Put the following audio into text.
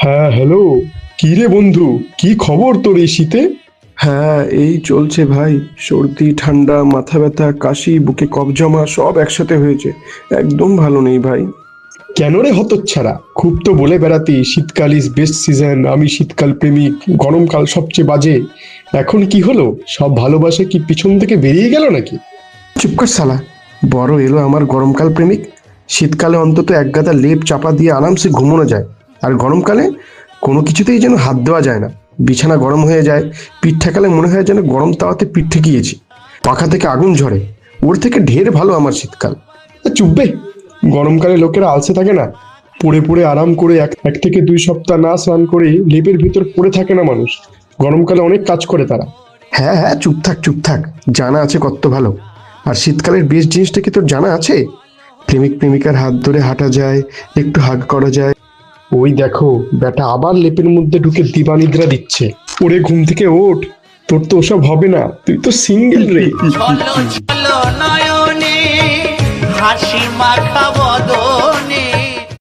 হ্যাঁ, হ্যালো। কি রে বন্ধু, কি খবর তোর এই শীতে? হ্যাঁ, এই চলছে ভাই। সর্দি, ঠান্ডা, মাথা ব্যথা, কাশি, বুকে কফ জমা সব একসাথে হয়েছে। একদম ভালো নেই ভাই। কেন রে হতচ্ছাড়া? খুব তো বলে বেড়াতি শীতকাল ইজ বেস্ট সিজন, আমি শীতকাল প্রেমিক, গরমকাল সবচেয়ে বাজে। এখন কি হলো? সব ভালোবাসা কি পিছন থেকে বেরিয়ে গেল নাকি? চুপ কর শালা। বড় এলো আমার গরমকাল প্রেমিক। শীতকালে অন্তত এক গাদা লেপ চাপা দিয়ে আরামসে ঘুমোনো যায়। আর গরমকালে কোনো কিছুতেই যেন হাত দেওয়া যায় না। বিছানা গরম হয়ে যায়। পিঠ ঠেকালে মনে হয় যেন গরম তাওয়াতে পিঠ ঠেকিয়েছি। পাখা থেকে আগুন ঝরে। ওর থেকে ঢের ভালো আমার শীতকাল। চুপ বে। গরমকালে লোকেরা আলসে থাকে না? পড়ে পড়ে আরাম করে এক এক থেকে 2 সপ্তাহ না স্নান করে লেপের ভিতর পড়ে থাকে না মানুষ? গরমকালে অনেক কাজ করে তারা। হ্যাঁ হ্যাঁ, চুপ থাক চুপ থাক। জানা আছে কত ভালো। আর শীতকালের বেশ জিনিসটা কি তোর জানা আছে? প্রেমিক প্রেমিকার হাত ধরে হাঁটা যায়, একটু হাগ করা যায়। ওই দেখো, ব্যাটা আবার লেপের মধ্যে ঢুকে দিবানিদ্রা দিচ্ছে। ওরে ঘুম থেকে ওঠ। তোর তো ওসব হবে না, তুই তো সিঙ্গেল রে। চলো চলো নয়নে হাসি মাখা বদন